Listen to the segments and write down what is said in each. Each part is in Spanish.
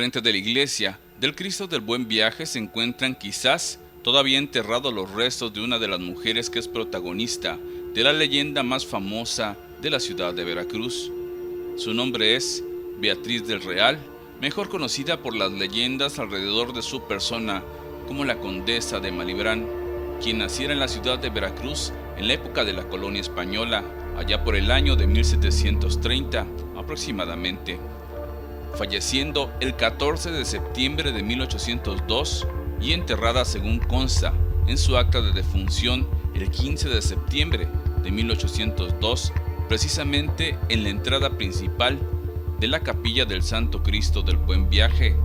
frente de la iglesia del Cristo del Buen Viaje se encuentran quizás todavía enterrados los restos de una de las mujeres que es protagonista de la leyenda más famosa de la ciudad de Veracruz. Su nombre es Beatriz del Real, mejor conocida por las leyendas alrededor de su persona como la Condesa de Malibrán, quien naciera en la ciudad de Veracruz en la época de la colonia española, allá por el año de 1730 aproximadamente, falleciendo el 14 de septiembre de 1802 y enterrada, según consta en su acta de defunción, el 15 de septiembre de 1802, precisamente en la entrada principal de la capilla del Santo Cristo del Buen Viaje.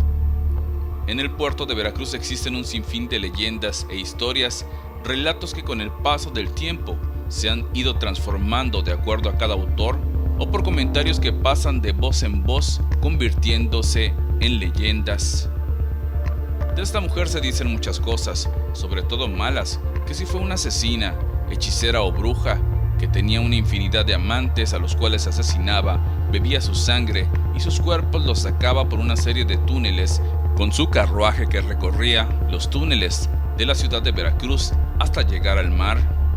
En el puerto de Veracruz existen un sinfín de leyendas e historias, relatos que con el paso del tiempo se han ido transformando de acuerdo a cada autor o por comentarios que pasan de voz en voz, convirtiéndose en leyendas. De esta mujer se dicen muchas cosas, sobre todo malas, que si fue una asesina, hechicera o bruja, que tenía una infinidad de amantes a los cuales asesinaba, bebía su sangre y sus cuerpos los sacaba por una serie de túneles con su carruaje que recorría los túneles de la ciudad de Veracruz hasta llegar al mar.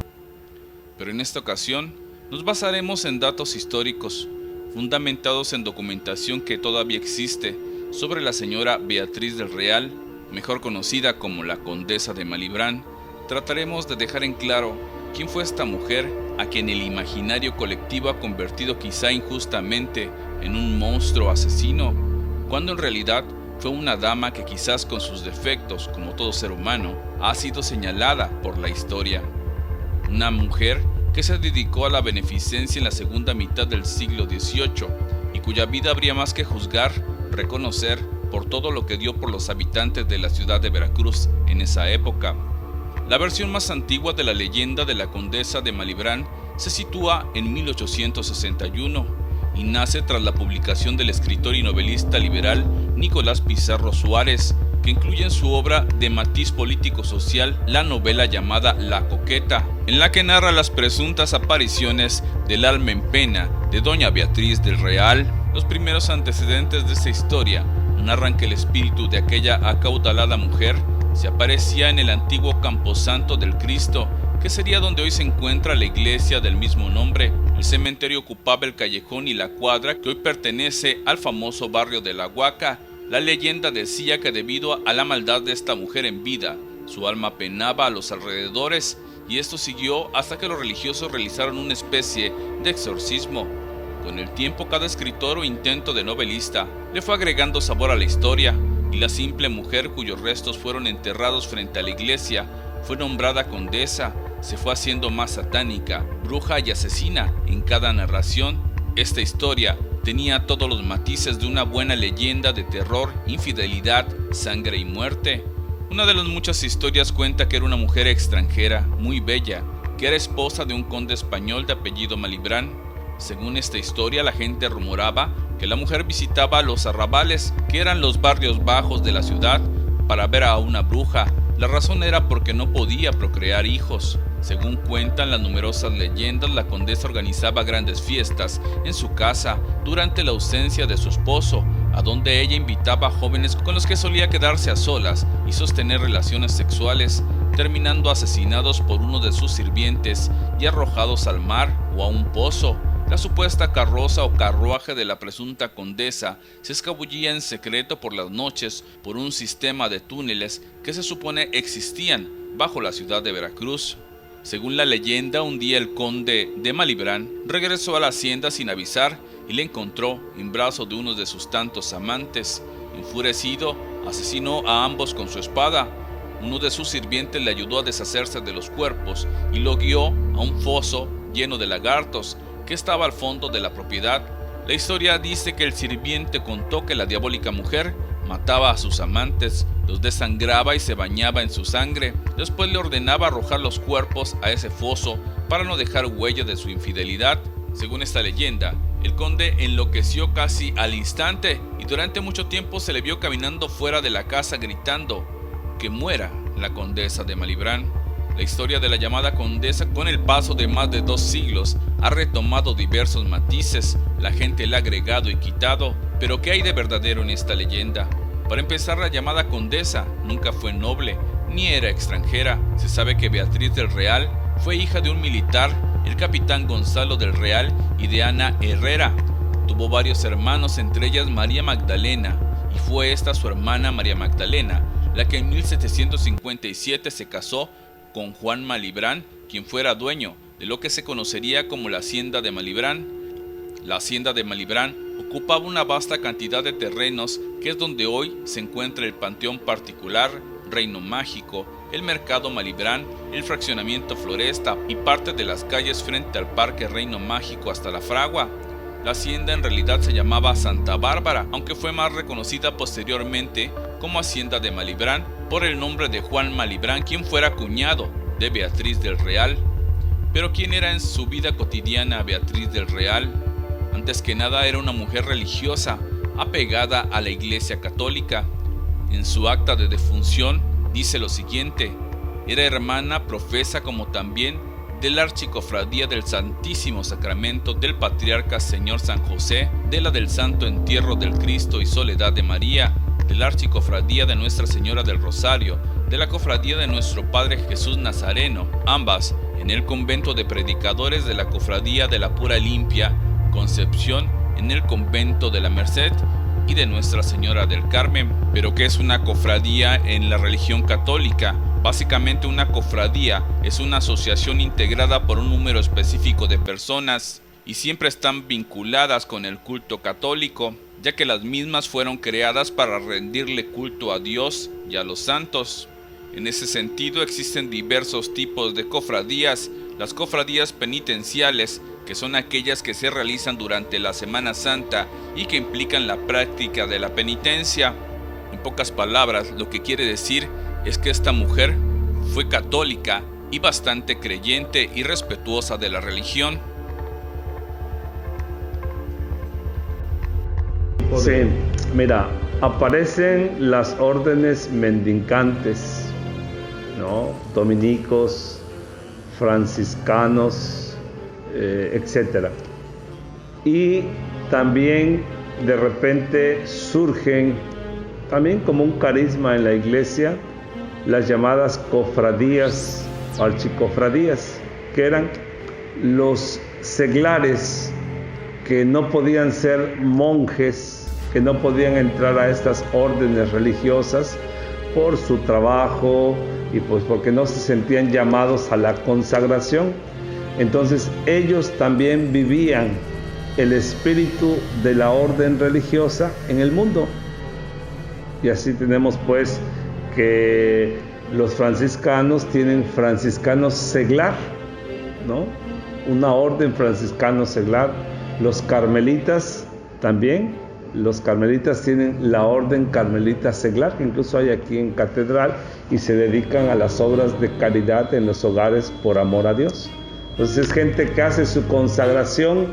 Pero en esta ocasión nos basaremos en datos históricos, fundamentados en documentación que todavía existe sobre la señora Beatriz del Real, mejor conocida como la Condesa de Malibrán. Trataremos de dejar en claro quién fue esta mujer a quien el imaginario colectivo ha convertido quizá injustamente en un monstruo asesino, cuando en realidad fue una dama que quizás con sus defectos, como todo ser humano, ha sido señalada por la historia. Una mujer que se dedicó a la beneficencia en la segunda mitad del siglo XVIII y cuya vida habría más que juzgar, reconocer por todo lo que dio por los habitantes de la ciudad de Veracruz en esa época. La versión más antigua de la leyenda de la Condesa de Malibrán se sitúa en 1861 y nace tras la publicación del escritor y novelista liberal Nicolás Pizarro Suárez, que incluye en su obra de matiz político-social la novela llamada La Coqueta, en la que narra las presuntas apariciones del alma en pena de doña Beatriz del Real. Los primeros antecedentes de esta historia narran que el espíritu de aquella acaudalada mujer se aparecía en el antiguo camposanto del Cristo, que sería donde hoy se encuentra la iglesia del mismo nombre. El cementerio ocupaba el callejón y la cuadra que hoy pertenece al famoso barrio de La Huaca. La leyenda decía que debido a la maldad de esta mujer en vida, su alma penaba a los alrededores, y esto siguió hasta que los religiosos realizaron una especie de exorcismo. Con el tiempo, cada escritor o intento de novelista le fue agregando sabor a la historia, y la simple mujer cuyos restos fueron enterrados frente a la iglesia fue nombrada condesa, se fue haciendo más satánica, bruja y asesina en cada narración. Esta historia tenía todos los matices de una buena leyenda de terror, infidelidad, sangre y muerte. Una de las muchas historias cuenta que era una mujer extranjera, muy bella, que era esposa de un conde español de apellido Malibrán. Según esta historia, la gente rumoraba que la mujer visitaba los arrabales, que eran los barrios bajos de la ciudad, para ver a una bruja. La razón era porque no podía procrear hijos. Según cuentan las numerosas leyendas, la condesa organizaba grandes fiestas en su casa durante la ausencia de su esposo, a donde ella invitaba a jóvenes con los que solía quedarse a solas y sostener relaciones sexuales, terminando asesinados por uno de sus sirvientes y arrojados al mar o a un pozo. La supuesta carroza o carruaje de la presunta condesa se escabullía en secreto por las noches por un sistema de túneles que se supone existían bajo la ciudad de Veracruz. Según la leyenda, un día el conde de Malibrán regresó a la hacienda sin avisar y le encontró en brazos de uno de sus tantos amantes. Enfurecido, asesinó a ambos con su espada. Uno de sus sirvientes le ayudó a deshacerse de los cuerpos y lo guió a un foso lleno de lagartos que estaba al fondo de la propiedad. La historia dice que el sirviente contó que la diabólica mujer mataba a sus amantes, los desangraba y se bañaba en su sangre. Después le ordenaba arrojar los cuerpos a ese foso para no dejar huella de su infidelidad. Según esta leyenda, el conde enloqueció casi al instante y durante mucho tiempo se le vio caminando fuera de la casa gritando que muera la condesa de Malibrán. La historia de la llamada condesa, con el paso de más de 2 siglos, ha retomado diversos matices, la gente le ha agregado y quitado, pero ¿qué hay de verdadero en esta leyenda? Para empezar, la llamada condesa nunca fue noble, ni era extranjera. Se sabe que Beatriz del Real fue hija de un militar, el capitán Gonzalo del Real, y de Ana Herrera. Tuvo varios hermanos, entre ellas María Magdalena, y fue esta su hermana María Magdalena la que en 1757 se casó con Juan Malibrán, quien fuera dueño de lo que se conocería como la Hacienda de Malibrán. La Hacienda de Malibrán ocupaba una vasta cantidad de terrenos, que es donde hoy se encuentra el Panteón Particular, Reino Mágico, el Mercado Malibrán, el Fraccionamiento Floresta y parte de las calles frente al Parque Reino Mágico hasta La Fragua. La hacienda en realidad se llamaba Santa Bárbara, aunque fue más reconocida posteriormente como Hacienda de Malibrán por el nombre de Juan Malibrán, quien fuera cuñado de Beatriz del Real. Pero ¿quién era en su vida cotidiana Beatriz del Real? Antes que nada era una mujer religiosa, apegada a la Iglesia Católica. En su acta de defunción dice lo siguiente: era hermana profesa como también de la Archicofradía del Santísimo Sacramento del Patriarca Señor San José, de la del Santo Entierro del Cristo y Soledad de María, de la Archicofradía de Nuestra Señora del Rosario, de la Cofradía de Nuestro Padre Jesús Nazareno, ambas en el Convento de Predicadores de la Cofradía de la Pura Limpia Concepción, en el Convento de la Merced y de Nuestra Señora del Carmen. ¿Pero qué es una cofradía en la religión católica? Básicamente, una cofradía es una asociación integrada por un número específico de personas y siempre están vinculadas con el culto católico, ya que las mismas fueron creadas para rendirle culto a Dios y a los santos. En ese sentido, existen diversos tipos de cofradías. Las cofradías penitenciales, que son aquellas que se realizan durante la Semana Santa y que implican la práctica de la penitencia. En pocas palabras, lo que quiere decir es que esta mujer fue católica y bastante creyente y respetuosa de la religión. Sí, mira, aparecen las órdenes mendicantes, ¿no? Dominicos, franciscanos, etcétera. Y también de repente surgen, también como un carisma en la iglesia, las llamadas cofradías, archicofradías, que eran los seglares que no podían ser monjes, que no podían entrar a estas órdenes religiosas por su trabajo y pues porque no se sentían llamados a la consagración. Entonces ellos también vivían el espíritu de la orden religiosa en el mundo. Y así tenemos pues que los franciscanos tienen franciscanos seglar, ¿no? Una orden franciscano seglar. Los carmelitas también, los carmelitas tienen la orden carmelita seglar, que incluso hay aquí en Catedral, y se dedican a las obras de caridad en los hogares por amor a Dios. Entonces es gente que hace su consagración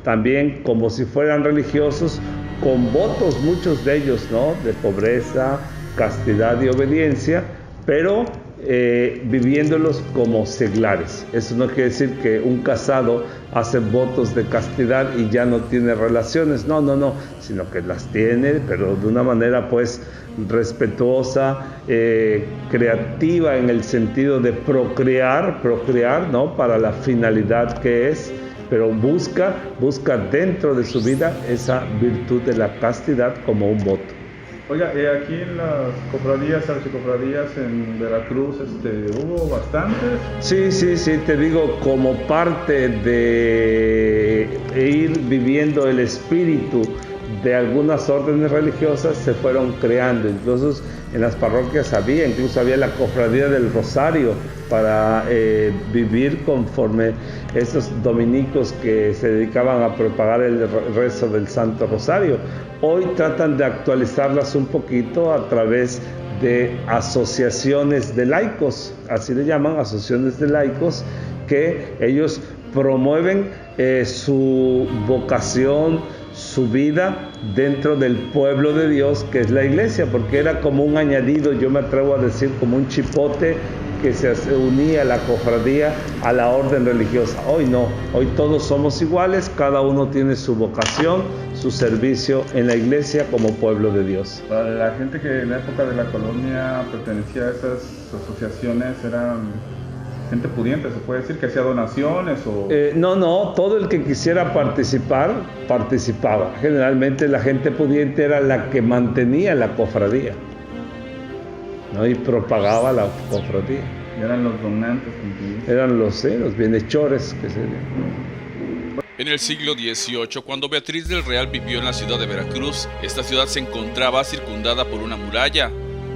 también como si fueran religiosos, con votos, muchos de ellos, ¿no? De pobreza, castidad y obediencia, pero viviéndolos como seglares. Eso no quiere decir que un casado hace votos de castidad y ya no tiene relaciones, no, sino que las tiene, pero de una manera pues respetuosa, creativa en el sentido de procrear, ¿no? Para la finalidad que es, pero busca dentro de su vida esa virtud de la castidad como un voto. Oiga, aquí en las cofradías, archicofradías en Veracruz, ¿hubo bastantes? Sí, te digo, como parte de ir viviendo el espíritu de algunas órdenes religiosas, se fueron creando. Incluso en las parroquias incluso había la cofradía del Rosario para vivir conforme estos dominicos que se dedicaban a propagar el rezo del Santo Rosario. Hoy tratan de actualizarlas un poquito a través de asociaciones de laicos, así le llaman, asociaciones de laicos, que ellos promueven su vocación, su vida dentro del pueblo de Dios que es la iglesia, porque era como un añadido, yo me atrevo a decir como un chipote que se unía la cofradía a la orden religiosa. Hoy no, hoy todos somos iguales, cada uno tiene su vocación, su servicio en la iglesia como pueblo de Dios. Para la gente que en la época de la colonia pertenecía a esas asociaciones, eran gente pudiente, se puede decir, que hacía donaciones o... No, todo el que quisiera participar, participaba. Generalmente la gente pudiente era la que mantenía la cofradía, ¿no? Y propagaba la cofradía. Y eran los donantes. Eran los bienhechores que se... En el siglo XVIII, cuando Beatriz del Real vivió en la ciudad de Veracruz, esta ciudad se encontraba circundada por una muralla.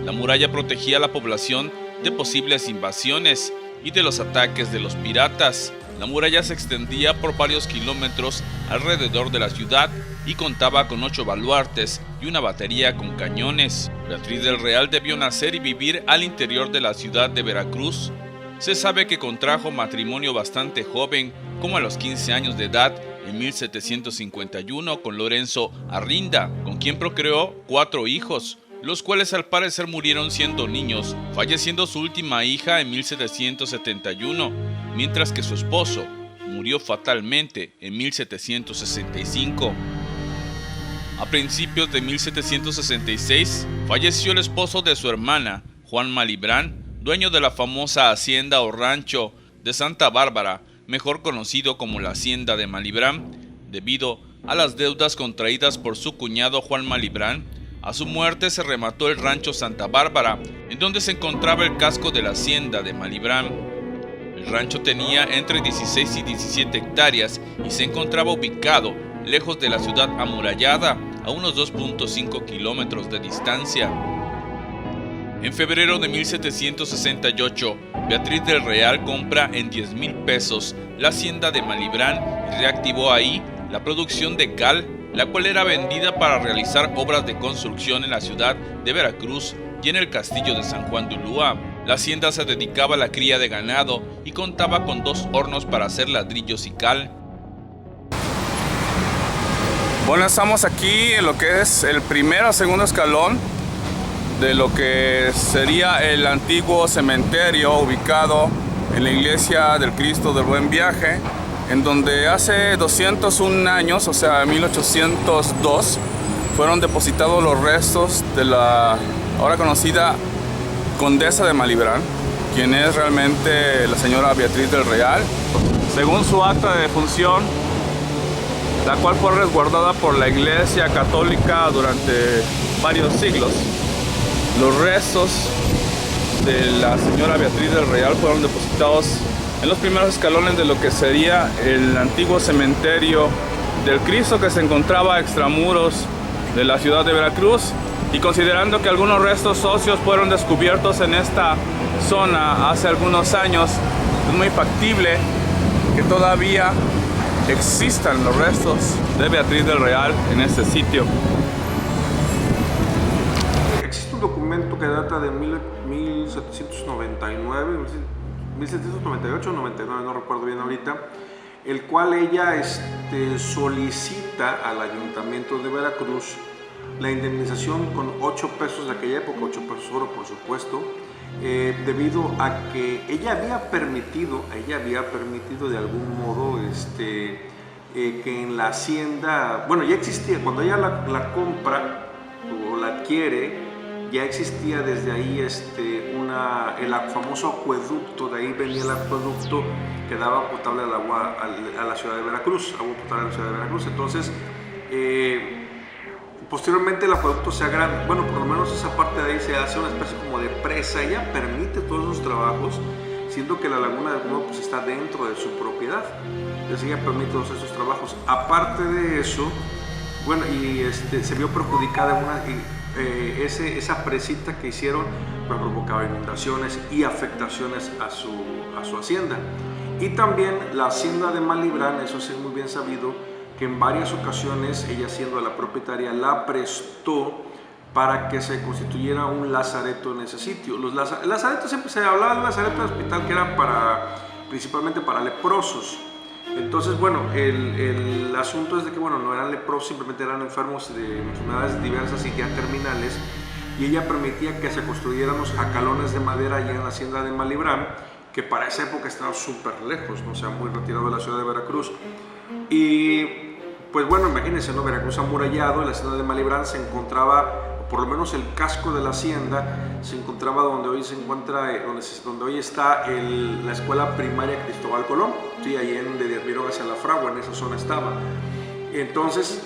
La muralla protegía a la población de posibles invasiones y de los ataques de los piratas. La muralla se extendía por varios kilómetros alrededor de la ciudad y contaba con 8 baluartes y una batería con cañones. Beatriz del Real debió nacer y vivir al interior de la ciudad de Veracruz. Se sabe que contrajo matrimonio bastante joven, como a los 15 años de edad, en 1751, con Lorenzo Arrinda, con quien procreó 4 hijos, los cuales al parecer murieron siendo niños, falleciendo su última hija en 1771, mientras que su esposo murió fatalmente en 1765. A principios de 1766, falleció el esposo de su hermana, Juan Malibrán, dueño de la famosa hacienda o rancho de Santa Bárbara, mejor conocido como la hacienda de Malibrán, debido a las deudas contraídas por su cuñado Juan Malibrán. A su muerte se remató el rancho Santa Bárbara, en donde se encontraba el casco de la hacienda de Malibrán. El rancho tenía entre 16 y 17 hectáreas y se encontraba ubicado lejos de la ciudad amurallada, a unos 2.5 kilómetros de distancia. En febrero de 1768, Beatriz del Real compra en 10,000 pesos la hacienda de Malibrán y reactivó ahí la producción de cal, la cual era vendida para realizar obras de construcción en la ciudad de Veracruz y en el castillo de San Juan de Ulúa. La hacienda se dedicaba a la cría de ganado y contaba con 2 hornos para hacer ladrillos y cal. Bueno, estamos aquí en lo que es el primer o segundo escalón de lo que sería el antiguo cementerio ubicado en la iglesia del Cristo del Buen Viaje, en donde hace 201 años, o sea, 1802, fueron depositados los restos de la ahora conocida condesa de Malibrán, quien es realmente la señora Beatriz del Real. Según su acta de defunción, la cual fue resguardada por la Iglesia Católica durante varios siglos, los restos de la señora Beatriz del Real fueron depositados en los primeros escalones de lo que sería el antiguo cementerio del Cristo, que se encontraba a extramuros de la ciudad de Veracruz, y considerando que algunos restos óseos fueron descubiertos en esta zona hace algunos años, es muy factible que todavía existan los restos de Beatriz del Real en este sitio. Existe un documento que data de 1799, 1798 o 99, no recuerdo bien ahorita, el cual ella solicita al Ayuntamiento de Veracruz la indemnización con 8 pesos de aquella época, 8 pesos oro por supuesto, debido a que ella había permitido de algún modo que en la hacienda, bueno, ya existía, cuando ella la compra o la adquiere, ya existía desde ahí el famoso acueducto, de ahí venía el acueducto que daba potable al agua a la ciudad de Veracruz, agua potable a la ciudad de Veracruz. Entonces, posteriormente el acueducto se agranda, bueno, por lo menos esa parte de ahí se hace una especie como de presa. Ella permite todos esos trabajos, siendo que la laguna de Algodón pues está dentro de su propiedad. Entonces ella permite todos esos trabajos. Aparte de eso, bueno, y se vio perjudicada esa presita que hicieron, pues provocaba inundaciones y afectaciones a su hacienda. Y también la hacienda de Malibrán, eso sí es muy bien sabido, que en varias ocasiones ella, siendo la propietaria, la prestó para que se constituyera un lazareto en ese sitio. El lazareto, siempre se hablaba de un lazareto de hospital que era principalmente para leprosos. Entonces, bueno, el asunto es de que, bueno, no eran leprosos, simplemente eran enfermos de enfermedades diversas y ya terminales, y ella permitía que se construyeran los jacalones de madera allá en la hacienda de Malibrán, que para esa época estaba súper lejos, ¿no? O sea, muy retirado de la ciudad de Veracruz. Y pues bueno, imagínense, ¿no? Veracruz amurallado, en la hacienda de Malibrán se encontraba, por lo menos el casco de la hacienda, se encontraba donde hoy se encuentra, donde hoy está la escuela primaria Cristóbal Colón, ¿sí? Ahí en de Miró hacia la Fragua, en esa zona estaba. Entonces,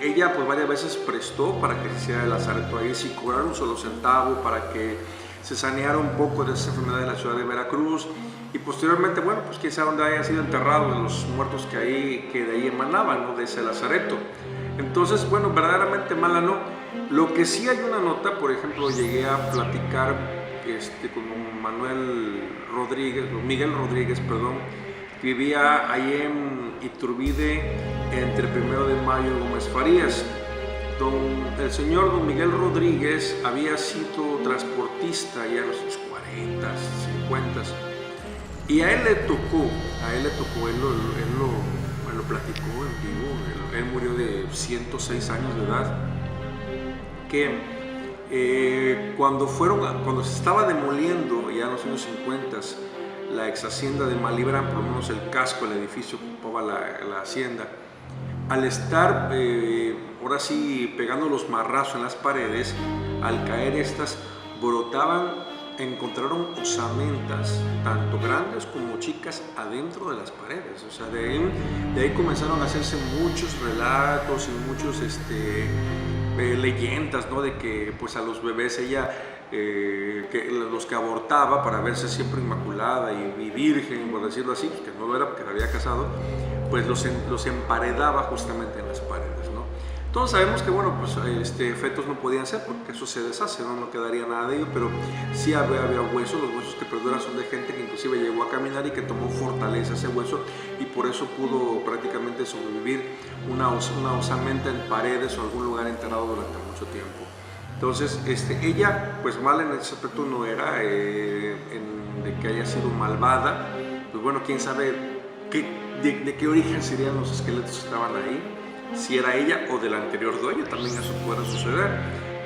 ella pues varias veces prestó para que se hiciera el lazareto ahí, sin cobrar un solo centavo, para que se saneara un poco de esa enfermedad de la ciudad de Veracruz. Y posteriormente, bueno, pues quién sabe dónde haya sido enterrado de los muertos que de ahí emanaban, ¿no? De ese lazareto. Entonces, bueno, verdaderamente mala no. Lo que sí hay una nota, por ejemplo, llegué a platicar con Miguel Rodríguez, que vivía ahí en Iturbide, entre 1 de Mayo y Gómez Farías. El señor don Miguel Rodríguez había sido transportista ya en los 40, 50, y a él le tocó, él lo platicó en vivo, él murió de 106 años de edad, que cuando se estaba demoliendo ya en los años 50 la ex hacienda de Malibrán, por lo menos el casco, el edificio que ocupaba la hacienda, al estar ahora sí pegando los marrazos en las paredes, al caer estas encontraron osamentas, tanto grandes como chicas, adentro de las paredes. O sea, de ahí comenzaron a hacerse muchos relatos y muchos leyendas, ¿no? De que pues a los bebés ella, los que abortaba para verse siempre inmaculada y virgen, por decirlo así, que no lo era porque se había casado, pues los emparedaba justamente en las paredes, ¿no? Todos sabemos que, bueno, pues fetos no podían ser porque eso se deshace, no quedaría nada de ello, pero sí había huesos. Los huesos que perduran son de gente que inclusive llegó a caminar y que tomó fortaleza ese hueso, y por eso pudo prácticamente sobrevivir una osamenta en paredes o algún lugar enterrado durante mucho tiempo. Entonces, ella, pues mal en ese aspecto no era, de que haya sido malvada. Pues bueno, quién sabe de qué origen serían los esqueletos que estaban ahí, si era ella o del anterior dueño, también eso puede suceder.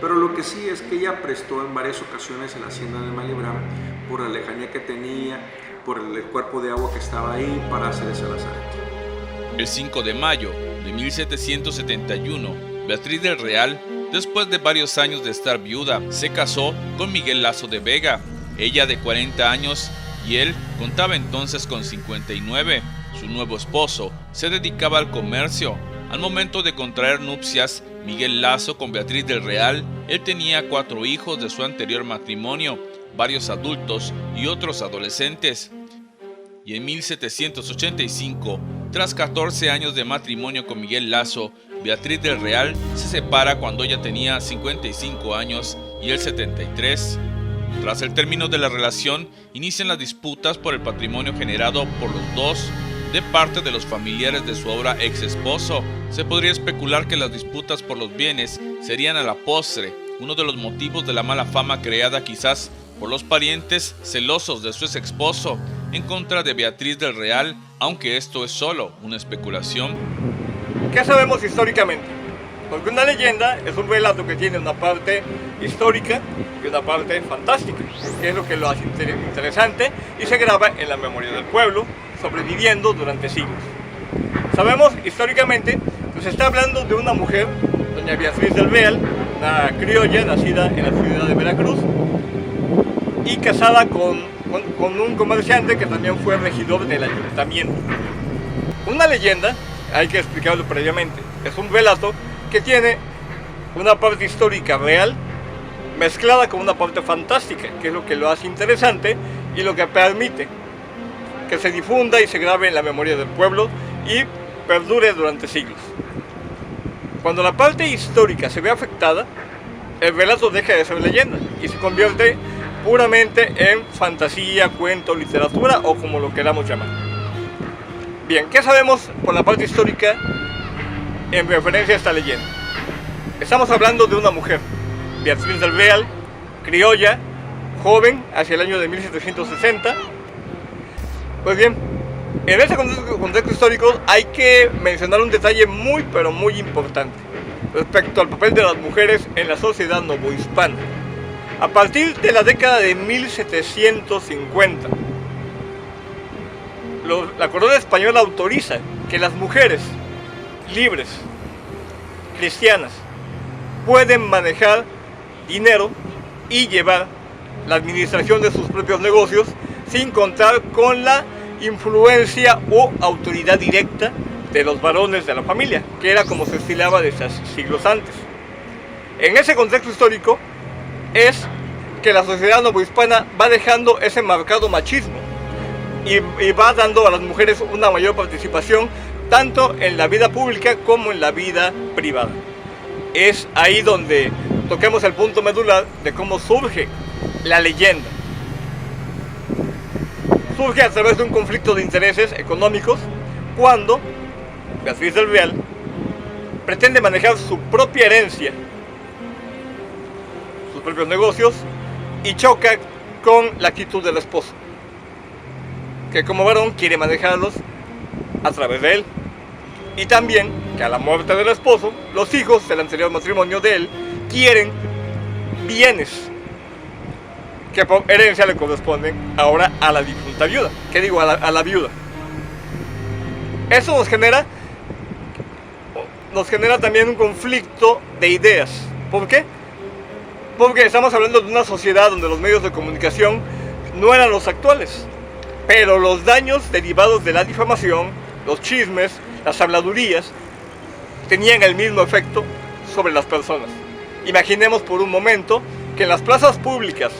Pero lo que sí es que ella prestó en varias ocasiones en la hacienda de Malibrán, por la lejanía que tenía, por el cuerpo de agua que estaba ahí, para hacer ese lazareto. El 5 de mayo de 1771, Beatriz del Real, después de varios años de estar viuda, se casó con Miguel Lazo de Vega, ella de 40 años y él contaba entonces con 59. Su nuevo esposo se dedicaba al comercio. Al momento de contraer nupcias, Miguel Lazo con Beatriz del Real, él tenía 4 hijos de su anterior matrimonio, varios adultos y otros adolescentes. Y en 1785, tras 14 años de matrimonio con Miguel Lazo, Beatriz del Real se separa cuando ella tenía 55 años y él 73. Tras el término de la relación, inician las disputas por el patrimonio generado por los dos de parte de los familiares de su ahora ex esposo. Se podría especular que las disputas por los bienes serían a la postre uno de los motivos de la mala fama creada quizás por los parientes celosos de su ex esposo en contra de Beatriz del Real, aunque esto es solo una especulación. ¿Qué sabemos históricamente? Porque una leyenda es un relato que tiene una parte histórica y una parte fantástica, que es lo que lo hace interesante y se graba en la memoria del pueblo, sobreviviendo durante siglos. Sabemos históricamente que se está hablando de una mujer, doña Beatriz del Real, una criolla nacida en la ciudad de Veracruz y casada con un comerciante que también fue regidor del ayuntamiento. Una leyenda, hay que explicarlo previamente, es un relato que tiene una parte histórica real mezclada con una parte fantástica, que es lo que lo hace interesante y lo que permite que se difunda y se grabe en la memoria del pueblo y perdure durante siglos. Cuando la parte histórica se ve afectada, el relato deja de ser leyenda y se convierte puramente en fantasía, cuento, literatura o como lo queramos llamar. Bien, ¿qué sabemos por la parte histórica en referencia a esta leyenda? Estamos hablando de una mujer, Beatriz del Real, criolla, joven, hacia el año de 1760. Pues bien, en este contexto histórico hay que mencionar un detalle muy pero muy importante. respecto al papel de las mujeres en la sociedad novohispana. A partir de la década de 1750, la corona española autoriza que las mujeres libres, cristianas, pueden manejar dinero y llevar la administración de sus propios negocios sin contar con la influencia o autoridad directa de los varones de la familia, que era como se estilaba desde siglos antes. En ese contexto histórico es que la sociedad novohispana va dejando ese marcado machismo y va dando a las mujeres una mayor participación tanto en la vida pública como en la vida privada. Es ahí donde toquemos el punto medular de cómo surge la leyenda. Surge a través de un conflicto de intereses económicos cuando Beatriz del Real pretende manejar su propia herencia, sus propios negocios, y choca con la actitud del esposo, que como varón quiere manejarlos a través de él. Y también que a la muerte del esposo, los hijos del anterior matrimonio de él quieren bienes que por herencia le corresponden ahora a la difunta viuda, a la viuda. Eso nos genera también un conflicto de ideas. ¿Por qué? Porque estamos hablando de una sociedad donde los medios de comunicación no eran los actuales, pero los daños derivados de la difamación, los chismes, las habladurías, tenían el mismo efecto sobre las personas. Imaginemos por un momento que en las plazas públicas,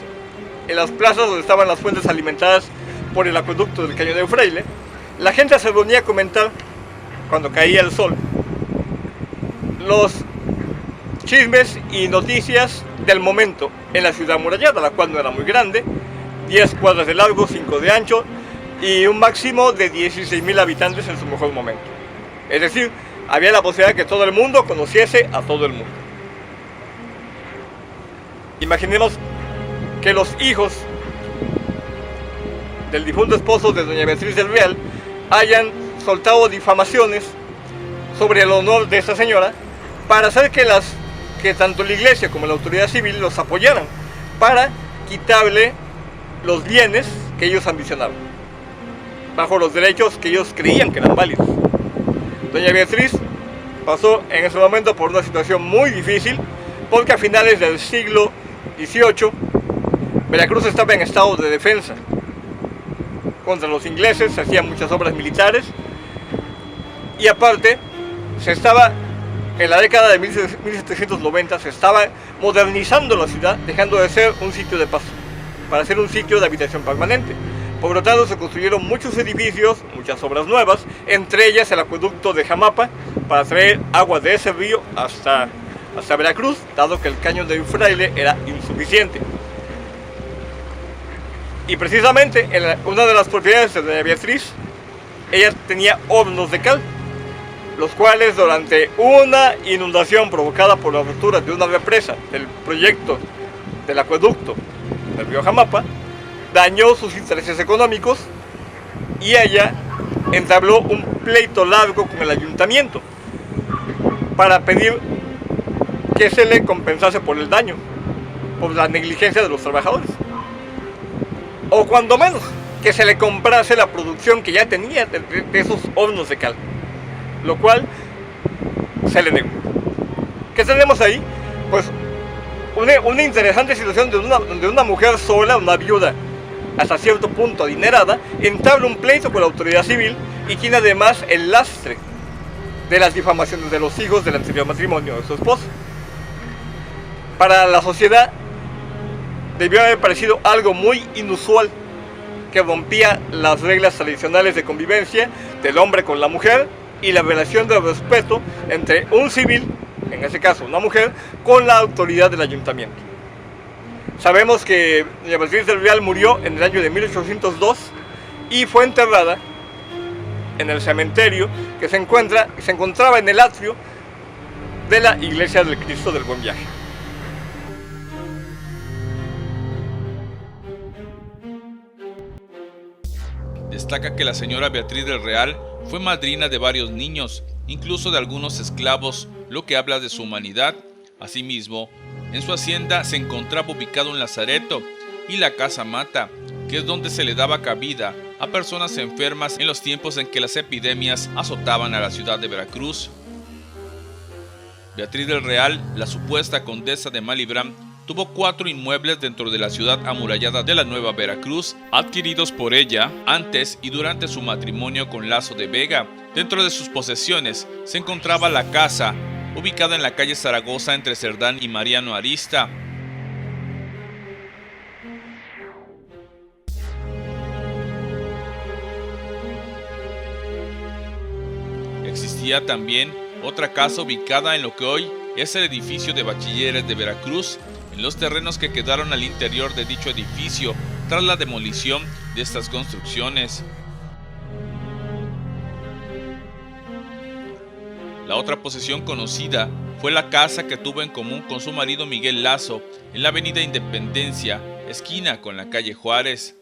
en las plazas donde estaban las fuentes alimentadas por el acueducto del Caño de Fraile, la gente se reunía a comentar, cuando caía el sol, los chismes y noticias del momento en la ciudad amurallada, la cual no era muy grande, 10 cuadras de largo, 5 de ancho y un máximo de 16,000 habitantes en su mejor momento. Es decir, había la posibilidad de que todo el mundo conociese a todo el mundo. Imaginemos que los hijos del difunto esposo de doña Beatriz del Real hayan soltado difamaciones sobre el honor de esta señora para hacer que tanto la iglesia como la autoridad civil los apoyaran para quitarle los bienes que ellos ambicionaban, bajo los derechos que ellos creían que eran válidos. Doña Beatriz pasó en ese momento por una situación muy difícil, porque a finales del siglo XVIII Veracruz estaba en estado de defensa contra los ingleses, se hacían muchas obras militares y aparte en la década de 1790 se estaba modernizando la ciudad, dejando de ser un sitio de paso para ser un sitio de habitación permanente. Por lo tanto, se construyeron muchos edificios, muchas obras nuevas, entre ellas el acueducto de Jamapa, para traer agua de ese río hasta Veracruz, dado que el caño de Fraile era insuficiente. Y precisamente en una de las propiedades de doña Beatriz, ella tenía hornos de cal, los cuales durante una inundación provocada por la ruptura de una represa del proyecto del acueducto del río Jamapa, dañó sus intereses económicos y ella entabló un pleito largo con el ayuntamiento para pedir que se le compensase por el daño, por la negligencia de los trabajadores, o cuando menos que se le comprase la producción que ya tenía de esos hornos de cal, lo cual se le negó. ¿Qué tenemos ahí? Pues una interesante situación donde una mujer sola, una viuda hasta cierto punto adinerada, entabla un pleito con la autoridad civil y tiene además el lastre de las difamaciones de los hijos del anterior matrimonio de su esposo. Para la sociedad debió haber parecido algo muy inusual, que rompía las reglas tradicionales de convivencia del hombre con la mujer y la relación de respeto entre un civil, en ese caso una mujer, con la autoridad del ayuntamiento. Sabemos que doña Beatriz del Real murió en el año de 1802 y fue enterrada en el cementerio que se encontraba en el atrio de la Iglesia del Cristo del Buen Viaje. Destaca que la señora Beatriz del Real fue madrina de varios niños, incluso de algunos esclavos, lo que habla de su humanidad. Asimismo, en su hacienda se encontraba ubicado un lazareto y la casa Mata, que es donde se le daba cabida a personas enfermas en los tiempos en que las epidemias azotaban a la ciudad de Veracruz. Beatriz del Real, la supuesta condesa de Malibran, tuvo 4 inmuebles dentro de la ciudad amurallada de la Nueva Veracruz, adquiridos por ella antes y durante su matrimonio con Lazo de Vega. Dentro de sus posesiones se encontraba la casa, ubicada en la calle Zaragoza entre Cerdán y Mariano Arista. Existía también otra casa ubicada en lo que hoy es el edificio de Bachilleres de Veracruz, en los terrenos que quedaron al interior de dicho edificio tras la demolición de estas construcciones. La otra posesión conocida fue la casa que tuvo en común con su marido Miguel Lazo en la avenida Independencia, esquina con la calle Juárez.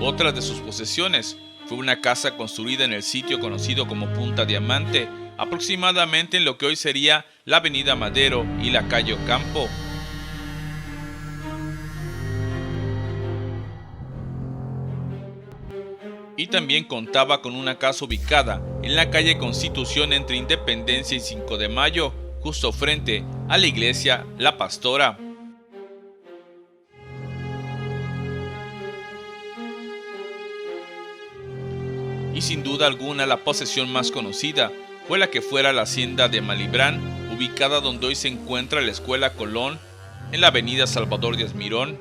Otra de sus posesiones fue una casa construida en el sitio conocido como Punta Diamante, aproximadamente en lo que hoy sería la avenida Madero y la calle Ocampo. Y también contaba con una casa ubicada en la calle Constitución entre Independencia y 5 de Mayo, justo frente a la iglesia La Pastora. Y sin duda alguna la posesión más conocida fue la que fuera la hacienda de Malibran, ubicada donde hoy se encuentra la Escuela Colón, en la avenida Salvador Díaz Mirón.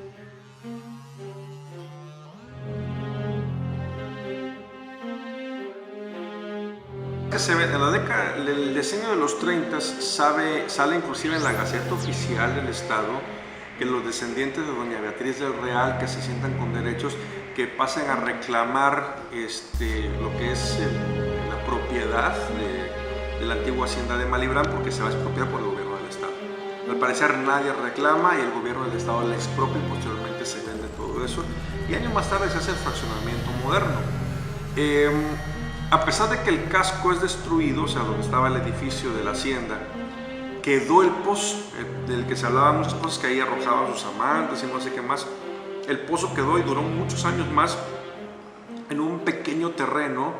Se ve en la década, el diseño de los 30 sale inclusive en la Gaceta Oficial del Estado que los descendientes de doña Beatriz del Real que se sientan con derechos que pasen a reclamar lo que es la propiedad de la antigua hacienda de Malibran, porque se va a expropiar por el gobierno del Estado. Al parecer nadie reclama y el gobierno del Estado la expropia y posteriormente se vende todo eso y años más tarde se hace el fraccionamiento moderno. A pesar de que el casco es destruido, o sea, donde estaba el edificio de la hacienda, quedó el pozo, del que se hablaban muchas cosas, que ahí arrojaban sus amantes y no sé qué más. El pozo quedó y duró muchos años más en un pequeño terreno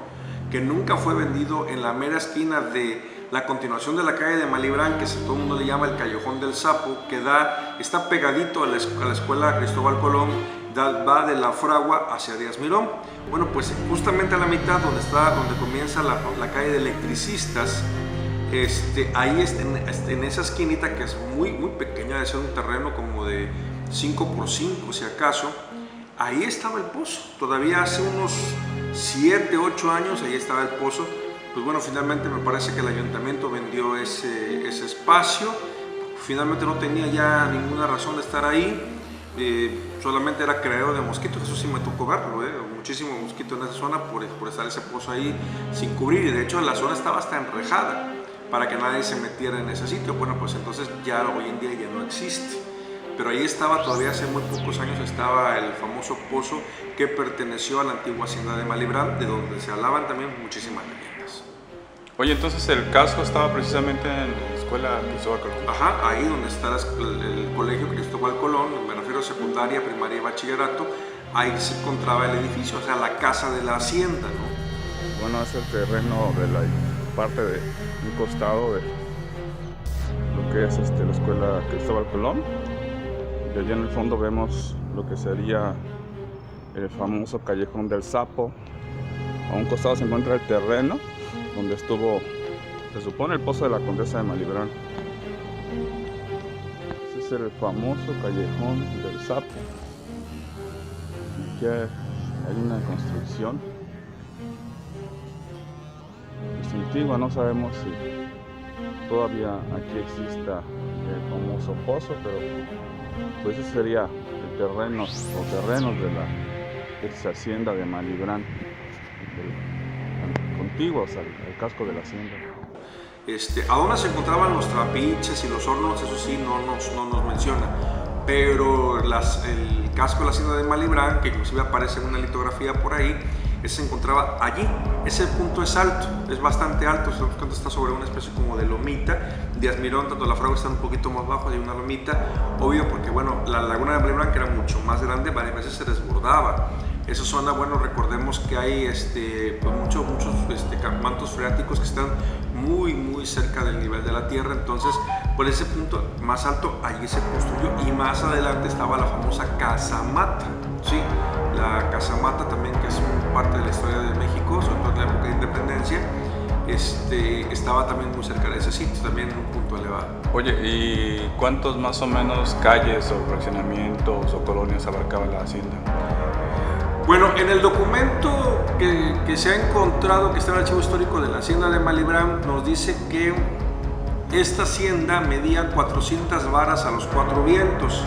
que nunca fue vendido en la mera esquina de la continuación de la calle de Malibran, que todo el mundo le llama el Callejón del Sapo, que está pegadito a la escuela Cristóbal Colón, va de la Fragua hacia Díaz Mirón. Bueno, pues justamente a la mitad donde comienza la calle de Electricistas, ahí en esa esquinita que es muy, muy pequeña, de ser un terreno como de 5x5 si acaso, ahí estaba el pozo. Todavía hace unos 7, 8 años ahí estaba el pozo. Pues bueno, finalmente me parece que el ayuntamiento vendió ese espacio. Finalmente no tenía ya ninguna razón de estar ahí. Solamente era criadero de mosquitos, eso sí me tocó verlo, muchísimo mosquito en esa zona por estar ese pozo ahí sin cubrir, y de hecho la zona estaba hasta enrejada para que nadie se metiera en ese sitio. Bueno, pues entonces ya hoy en día ya no existe, pero ahí estaba, todavía hace muy pocos años estaba el famoso pozo que perteneció a la antigua hacienda de Malibran, de donde se hablaban también muchísimas leyendas. Oye, entonces el casco estaba precisamente en la escuela Cristóbal Colón. Ajá, ahí donde está el colegio Cristóbal Colón, me refiero a secundaria, primaria y bachillerato, ahí se encontraba el edificio, o sea, la casa de la hacienda, ¿no? Bueno, es el terreno de la parte de un costado de lo que es la escuela Cristóbal Colón, y allá en el fondo vemos lo que sería el famoso Callejón del Sapo. A un costado se encuentra el terreno donde estuvo, se supone, el pozo de la condesa de Malibran. Ese es el famoso Callejón del Sapo. Aquí hay una construcción antigua, no sabemos si todavía aquí exista el famoso pozo, pero pues ese sería el terreno o terrenos de la ex hacienda de Malibran, contiguos al casco de la hacienda. A dónde se encontraban los trapiches y los hornos, eso sí no nos menciona, pero el casco de la hacienda de Malibrán, que inclusive aparece en una litografía por ahí, se encontraba allí. Ese punto es alto, es bastante alto, está sobre una especie como de lomita. Díaz Mirón, tanto la Fragua están un poquito más bajo, hay una lomita, obvio porque bueno, la laguna de Malibrán, que era mucho más grande, varias veces se desbordaba. Esa zona, bueno, recordemos que hay pues muchos mantos freáticos que están muy cerca del nivel de la tierra. Entonces, por ese punto más alto, allí se construyó, y más adelante estaba la famosa Casamata, ¿sí? La Casamata también, que es parte de la historia de México, sobre todo en la época de independencia, estaba también muy cerca de ese sitio, también en un punto elevado. Oye, ¿y cuántos más o menos calles o fraccionamientos o colonias abarcaba la hacienda? Bueno, en el documento que se ha encontrado, que está en el archivo histórico de la hacienda de Malibrán, nos dice que esta hacienda medía 400 varas a los 4 vientos.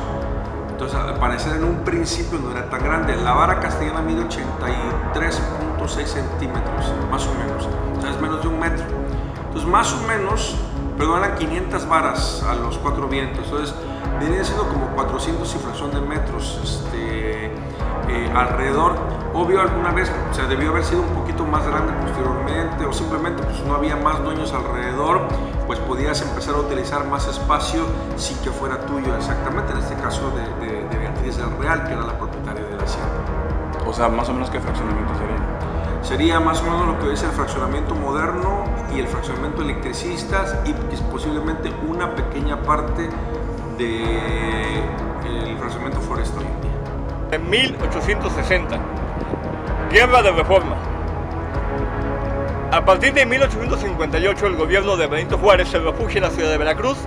Entonces, al parecer en un principio no era tan grande. La vara castellana mide 83.6 centímetros, más o menos. O sea, es menos de 1 metro. Entonces, más o menos, perdón, eran 500 varas a los 4 vientos. Entonces, venía siendo como 400 y fracción de metros alrededor. Obvio, alguna vez, o sea, debió haber sido un poquito más grande posteriormente, o simplemente pues no había más dueños alrededor, pues podías empezar a utilizar más espacio sin que fuera tuyo exactamente, en este caso de Beatriz del Real, que era la propietaria de la hacienda. O sea, más o menos ¿qué fraccionamiento sería? Sería más o menos lo que dice el fraccionamiento moderno y el fraccionamiento electricistas, y posiblemente una pequeña parte del fraccionamiento forestal. En 1860, Guerra de Reforma. A partir de 1858, el gobierno de Benito Juárez se refugia en la ciudad de Veracruz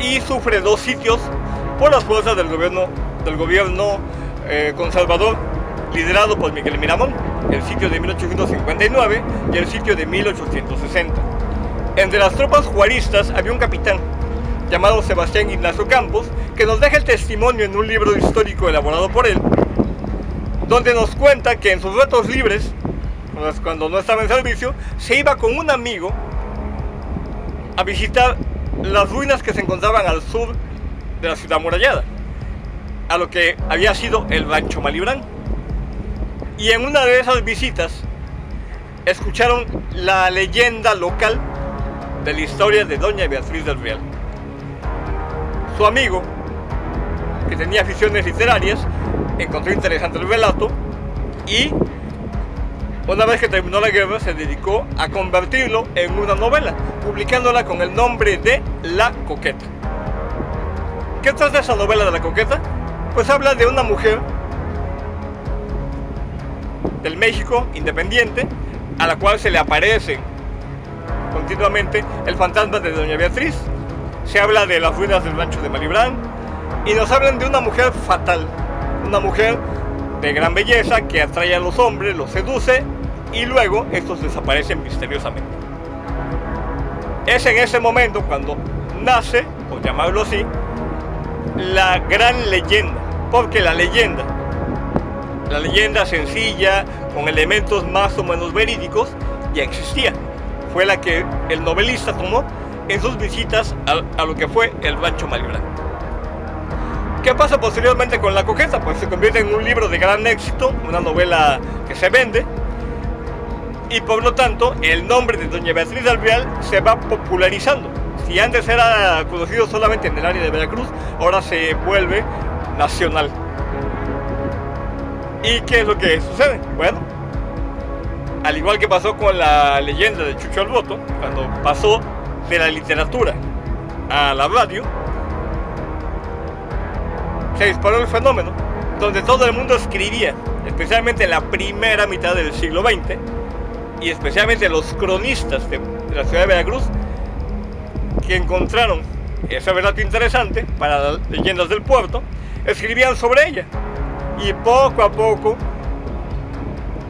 y sufre 2 sitios por las fuerzas del gobierno conservador liderado por Miguel Miramón, el sitio de 1859 y el sitio de 1860. Entre las tropas juaristas había un capitán llamado Sebastián Ignacio Campos, que nos deja el testimonio en un libro histórico elaborado por él, donde nos cuenta que en sus ratos libres, cuando no estaba en servicio, se iba con un amigo a visitar las ruinas que se encontraban al sur de la ciudad amurallada, a lo que había sido el Rancho Malibrán. Y en una de esas visitas escucharon la leyenda local de la historia de Doña Beatriz del Real. Su amigo, que tenía aficiones literarias, encontró interesante el relato y una vez que terminó la guerra se dedicó a convertirlo en una novela, publicándola con el nombre de La Coqueta. ¿Qué trata esa novela de La Coqueta? Pues habla de una mujer del México independiente a la cual se le aparece continuamente el fantasma de Doña Beatriz. Se habla de las ruinas del rancho de Malibrán y nos hablan de una mujer fatal, una mujer de gran belleza que atrae a los hombres, los seduce y luego estos desaparecen misteriosamente. Es en ese momento cuando nace, por llamarlo así, la gran leyenda, porque la leyenda sencilla, con elementos más o menos verídicos, ya existía. Fue la que el novelista tomó en sus visitas a lo que fue el Rancho Malibrán. ¿Qué pasa posteriormente con La Coqueta? Pues se convierte en un libro de gran éxito, una novela que se vende, y por lo tanto el nombre de Doña Beatriz del Real se va popularizando. Si antes era conocido solamente en el área de Veracruz, ahora se vuelve nacional. ¿Y qué es lo que sucede? Bueno, al igual que pasó con la leyenda de Chucho el Voto, cuando pasó de la literatura a la radio, se disparó el fenómeno donde todo el mundo escribía, especialmente en la primera mitad del siglo XX, y especialmente los cronistas de la ciudad de Veracruz, que encontraron ese relato interesante para las leyendas del puerto, escribían sobre ella. Y poco a poco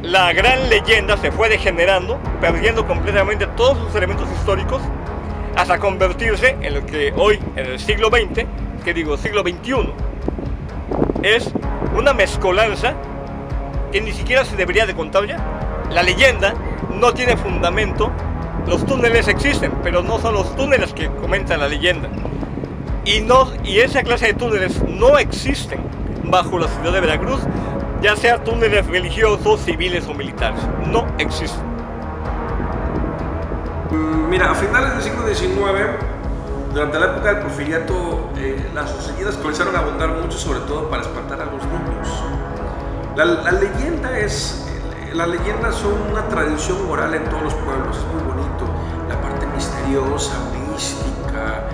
la gran leyenda se fue degenerando, perdiendo completamente todos sus elementos históricos, hasta convertirse en lo que hoy, en el siglo XX, siglo XXI, es una mezcolanza que ni siquiera se debería de contar ya. La leyenda no tiene fundamento, los túneles existen, pero no son los túneles que comenta la leyenda. Y esa clase de túneles no existen. bajo la ciudad de Veracruz, ya sea túneles religiosos, civiles o militares. No existen. Mira, a finales del siglo XIX, durante la época del Porfiriato, las leyendas comenzaron a abundar mucho, sobre todo para espantar a los niños. Las leyendas son una tradición oral en todos los pueblos, es muy bonito. La parte misteriosa, mística,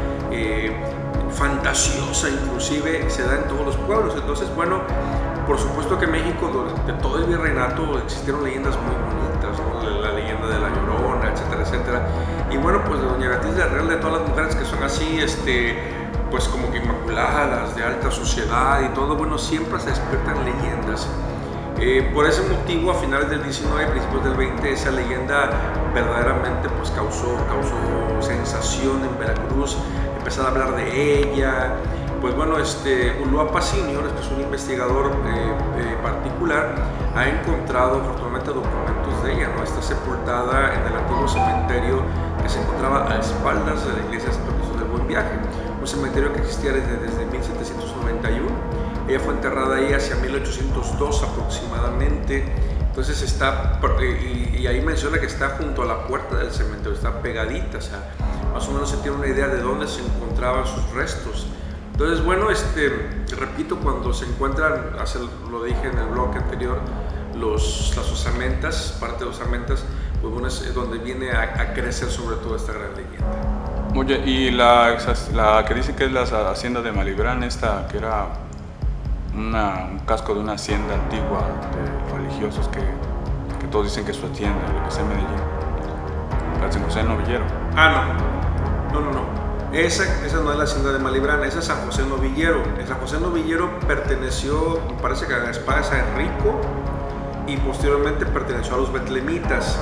fantasiosa inclusive, se da en todos los pueblos. Entonces, bueno, por supuesto que en México, durante todo el virreinato, existieron leyendas muy bonitas, ¿no? La leyenda de la Llorona, etcétera, etcétera. Y bueno, pues de Doña Beatriz del Real, de todas las mujeres que son así, pues como que inmaculadas, de alta sociedad y todo, bueno, siempre se despiertan leyendas. Por ese motivo, a finales del 19 y principios del 20, esa leyenda verdaderamente pues causó sensación en Veracruz. Empezaron a hablar de ella. Pues bueno, Ulloa Senior, que es un investigador particular, ha encontrado afortunadamente documentos de ella, ¿no? Está sepultada en el antiguo cementerio que se encontraba a espaldas de la iglesia de Santo Cristo del Buen Viaje, un cementerio que existía desde 1791. Ella fue enterrada ahí hacia 1802 aproximadamente. Entonces y ahí menciona que está junto a la puerta del cementerio, está pegadita, o sea, más o menos se tiene una idea de dónde se encontraban sus restos. Entonces, bueno, repito, cuando se encuentran, lo dije en el blog anterior, las osamentas, parte de los osamentas, pues bueno, es donde viene a crecer sobre todo esta gran leyenda. Oye, y la que dice que es la hacienda de Malibrán, esta que era un casco de una hacienda antigua de religiosos que todos dicen que es su hacienda, lo que sea en Medellín, la San José Novillero. No. Esa no es la hacienda de Malibrán, esa es San José Novillero. El San José Novillero perteneció, me parece que a la espada de San Enrico, y posteriormente perteneció a los betlemitas.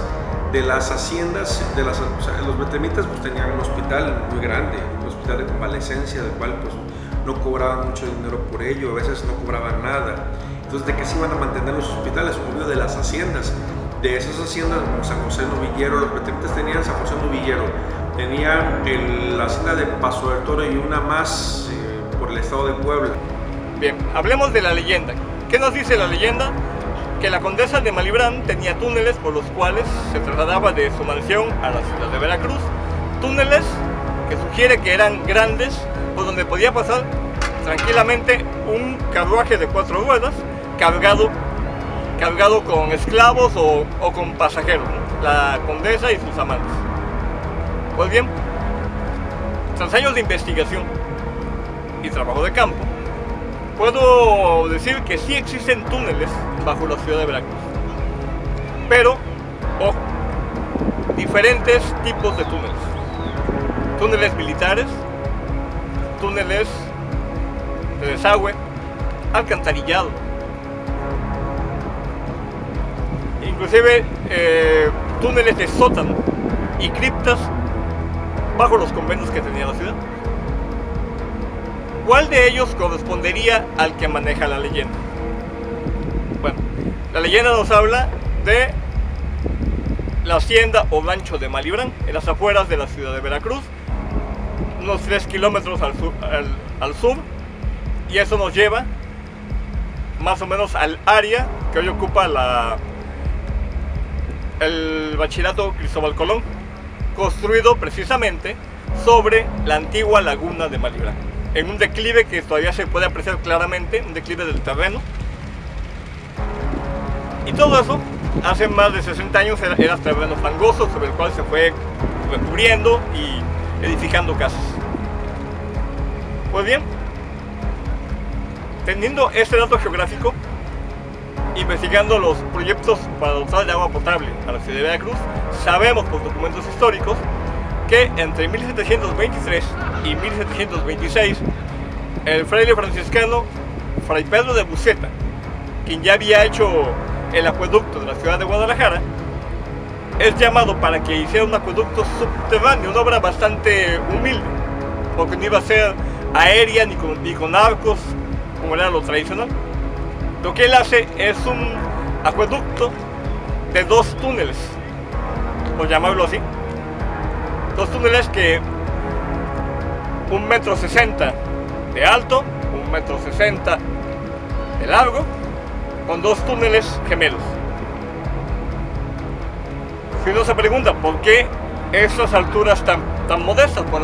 De las haciendas, los betlemitas pues tenían un hospital muy grande, un hospital de convalecencia, del cual pues no cobraban mucho dinero por ello, a veces no cobraban nada. Entonces, ¿de qué se iban a mantener los hospitales? Obvio, de las haciendas. De esas haciendas, como San José Novillero, los betlemitas tenían San José Novillero, tenían la hacienda de Paso del Toro y una más por el estado de Puebla. Bien, hablemos de la leyenda. ¿Qué nos dice la leyenda? Que la condesa de Malibrán tenía túneles por los cuales se trasladaba de su mansión a la ciudad de Veracruz. Túneles que sugiere que eran grandes, por donde podía pasar tranquilamente un carruaje de 4 ruedas cargado con esclavos o con pasajeros, ¿no? La condesa y sus amantes. Pues bien, tras años de investigación y trabajo de campo, puedo decir que sí existen túneles bajo la ciudad de Veracruz. Pero, ojo, diferentes tipos de túneles. Túneles militares, túneles de desagüe, alcantarillado. Inclusive túneles de sótano y criptas bajo los conventos que tenía la ciudad. ¿Cuál de ellos correspondería al que maneja la leyenda? Bueno, la leyenda nos habla de la hacienda o rancho de Malibrán, en las afueras de la ciudad de Veracruz, unos 3 kilómetros al sur, y eso nos lleva más o menos al área que hoy ocupa el bachillerato Cristóbal Colón, construido precisamente sobre la antigua laguna de Malibrán, en un declive que todavía se puede apreciar claramente, un declive del terreno. Y todo eso, hace más de 60 años, era terreno fangoso sobre el cual se fue recubriendo y edificando casas. Pues bien, teniendo este dato geográfico, investigando los proyectos para dotar de agua potable a la ciudad de Veracruz, sabemos por documentos históricos que entre 1723 y 1726 el fraile franciscano Fray Pedro de Buceta, quien ya había hecho el acueducto de la ciudad de Guadalajara, es llamado para que hiciera un acueducto subterráneo, una obra bastante humilde, porque no iba a ser aérea ni con arcos como era lo tradicional. Lo que él hace es un acueducto de 2 túneles, por llamarlo así. 2 túneles que 1,60 m de alto, 1,60 m de largo, con 2 túneles gemelos. Si uno se pregunta por qué esas alturas tan modestas por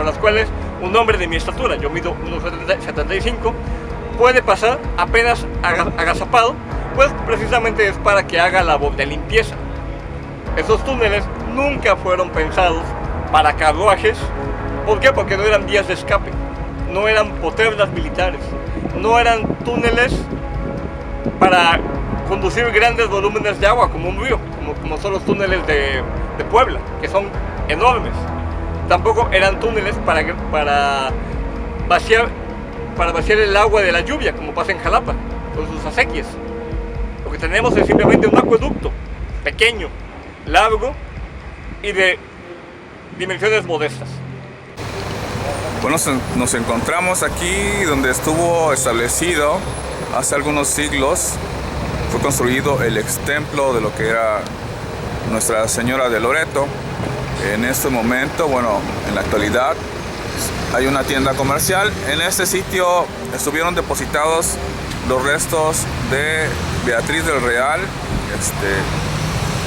las cuales un hombre de mi estatura, yo mido 1,75, puede pasar apenas agazapado, pues precisamente es para que haga labor de limpieza. Esos túneles nunca fueron pensados para carruajes. ¿Por qué? Porque no eran vías de escape, no eran poternas militares, no eran túneles para conducir grandes volúmenes de agua como un río, como son los túneles de Puebla, que son enormes. Tampoco eran túneles para vaciar el agua de la lluvia, como pasa en Jalapa, con sus acequias. Lo que tenemos es simplemente un acueducto pequeño, largo y de dimensiones modestas. Bueno, nos encontramos aquí donde estuvo establecido hace algunos siglos. Fue construido el ex templo de lo que era Nuestra Señora de Loreto. En este momento, bueno, en la actualidad hay una tienda comercial. En este sitio estuvieron depositados los restos de Beatriz del Real,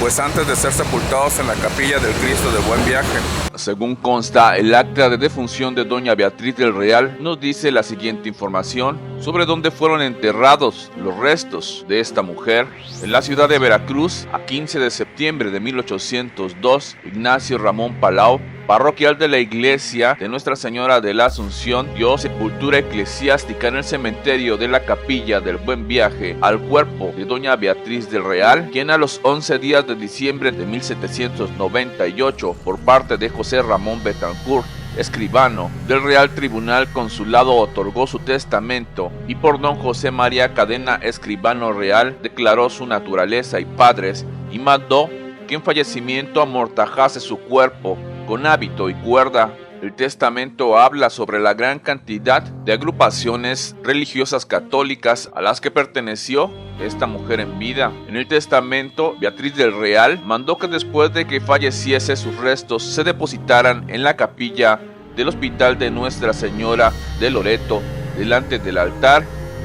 pues antes de ser sepultados en la capilla del Cristo del Buen Viaje. Según consta, el acta de defunción de doña Beatriz del Real nos dice la siguiente información sobre dónde fueron enterrados los restos de esta mujer. En la ciudad de Veracruz, a 15 de septiembre de 1802, Ignacio Ramón Palau, parroquial de la iglesia de Nuestra Señora de la Asunción, dio sepultura eclesiástica en el cementerio de la capilla del Buen Viaje al cuerpo de doña Beatriz del Real, quien a los 11 días de diciembre de 1798, por parte de José Ramón Betancourt, escribano del Real Tribunal Consulado, otorgó su testamento, y por don José María Cadena, escribano real, declaró su naturaleza y padres, y mandó que en fallecimiento amortajase su cuerpo con hábito y cuerda. El testamento habla sobre la gran cantidad de agrupaciones religiosas católicas a las que perteneció esta mujer en vida. En el testamento, Beatriz del Real mandó que después de que falleciese sus restos se depositaran en la capilla del Hospital de Nuestra Señora de Loreto, delante del altar,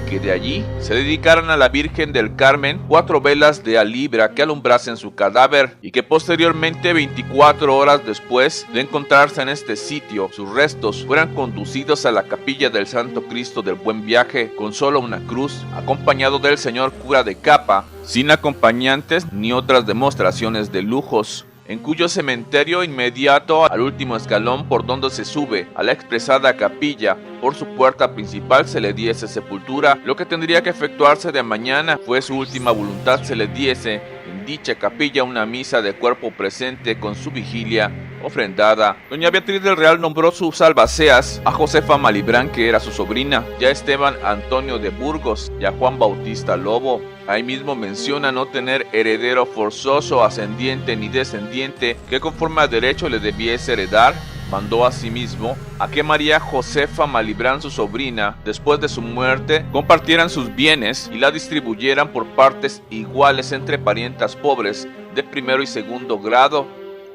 que de allí se dedicaran a la Virgen del Carmen 4 velas de alibra que alumbrasen su cadáver, y que posteriormente, 24 horas después de encontrarse en este sitio, sus restos fueran conducidos a la capilla del Santo Cristo del Buen Viaje con solo una cruz, acompañado del señor cura de capa, sin acompañantes ni otras demostraciones de lujos, en cuyo cementerio, inmediato al último escalón por donde se sube a la expresada capilla, por su puerta principal se le diese sepultura. Lo que tendría que efectuarse de mañana fue su última voluntad, se le diese en dicha capilla una misa de cuerpo presente con su vigilia ofrendada. Doña Beatriz del Real nombró sus albaceas a Josefa Malibrán, que era su sobrina, y a Esteban Antonio de Burgos y a Juan Bautista Lobo. Ahí mismo menciona no tener heredero forzoso, ascendiente ni descendiente que conforme a derecho le debiese heredar. Mandó asimismo a que María Josefa Malibrán, su sobrina, después de su muerte, compartieran sus bienes y la distribuyeran por partes iguales entre parientas pobres de primero y segundo grado.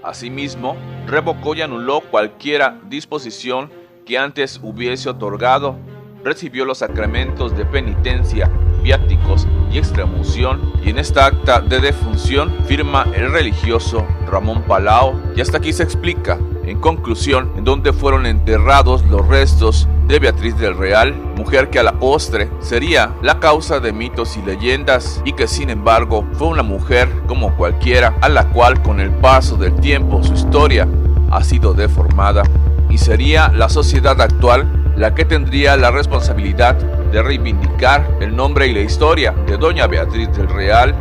Asimismo, revocó y anuló cualquiera disposición que antes hubiese otorgado. Recibió los sacramentos de penitencia, viáticos y extremunción, y en esta acta de defunción firma el religioso Ramón Palau. Y hasta aquí se explica, en conclusión, en dónde fueron enterrados los restos de Beatriz del Real, mujer que a la postre sería la causa de mitos y leyendas, y que sin embargo fue una mujer como cualquiera, a la cual con el paso del tiempo su historia ha sido deformada, y sería la sociedad actual la que tendría la responsabilidad de reivindicar el nombre y la historia de doña Beatriz del Real,